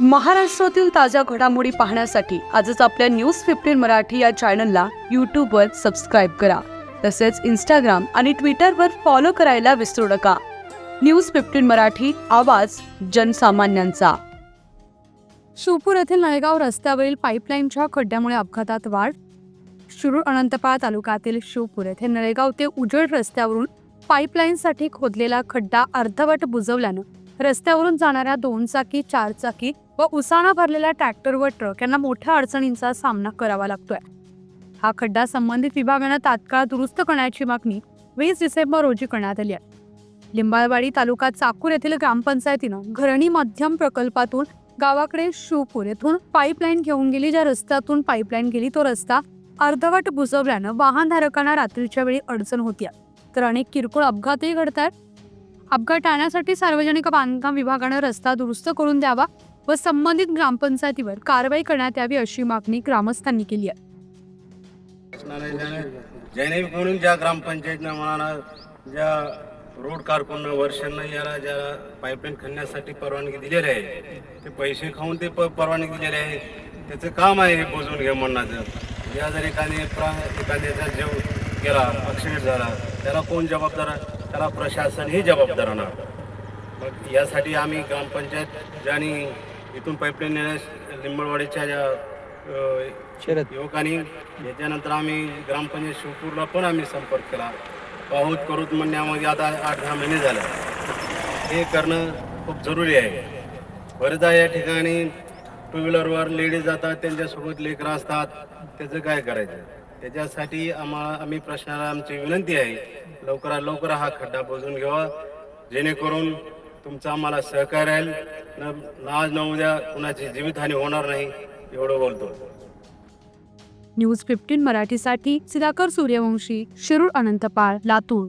महाराष्ट्रातील ताज्या घडामोडी पाहण्यासाठी आजच आपल्या न्यूज 15 मराठी या चॅनलला यूट्यूबवर सबस्क्राईब करा. तसेच इंस्टाग्राम आणि ट्विटरवर फॉलो करायला विसरू नका. न्यूज 15 मराठी, आवाज जनसामान्यांचा. शिवपूर येथील नळेगाव रस्त्यावरील पाईपलाईनच्या खड्ड्यामुळे अपघातात वाढ. शिरूर अनंतपाळ तालुक्यातील शिवपूर येथे नळेगाव ते उजेड रस्त्यावरून पाईपलाईनसाठी खोदलेला खड्डा अर्धवट बुजवल्यानं रस्त्यावरून जाणाऱ्या 2 चाकी, 4 चाकी व उसाणा भरलेल्या ट्रॅक्टर व ट्रक यांना मोठ्या अडचणींचा सामना करावा लागतोय. हा खड्डा संबंधित विभागानं तात्काळ दुरुस्त करण्याची मागणी 20 डिसेंबर रोजी करण्यात आली आहे. लिंबाळवाडी तालुका चाकूर येथील ग्रामपंचायतीनं घरणी मध्यम प्रकल्पातून गावाकडे शिवपूर येथून पाईपलाईन घेऊन गेली. ज्या रस्त्यातून पाईपलाईन गेली तो रस्ता अर्धवट बुजवल्यानं वाहनधारकांना रात्रीच्या वेळी अडचण होती, तर अनेक किरकोळ अपघातही घडतात. अपघात टाळण्यासाठी सार्वजनिक बांधकाम विभागानं रस्ता दुरुस्त करून द्यावा व संबंधित ग्रामपंचायतीवर कारवाई करण्यात यावी अशी मागणी ग्रामस्थांनी केली आहे. ज्याने म्हणून ज्या ग्रामपंचायतनं म्हणा ज्या रोड कारकुनं वर्षांना याला ज्या पाईपलाईन खणण्यासाठी परवानगी दिलेली आहे, ते पैसे खाऊन ते परवानगी दिलेली आहे. त्याचं काम आहे हे बोजून घ्या म्हणण्याचं. या जर एखाद्याचा जीव गेला, ॲक्सिडेंट झाला, त्याला कोण जबाबदार? त्याला प्रशासन ही जबाबदार राहणार. मग यासाठी आम्ही ग्रामपंचायत ज्याने इथून पाईपलाईन नेण्यास लिंबळवाडीच्या ज्या युवकांनी, याच्यानंतर आम्ही ग्रामपंचायत शिवपूरला पण आम्ही संपर्क केला. पाहूत करूत म्हणण्यामध्ये आता 8-10 महिने झाले. हे करणं खूप जरुरी आहे. बरेचदा या ठिकाणी टू व्हीलरवर लेडीज जातात, त्यांच्यासोबत लेकरं असतात, त्याचं काय करायचं? त्याच्यासाठी आम्ही प्रश्नाला आमची विनंती आहे, लवकरात लवकर हा खड्डा बुजवून घ्यावा, जेणेकरून तुमचं आम्हाला सहकार्य राहील. आज न उद्या कुणाची जीवितहानी होणार नाही, एवढं बोलतो. न्यूज 15 मराठीसाठी सुधाकर सूर्यवंशी, शिरूर अनंतपाळ, लातूर.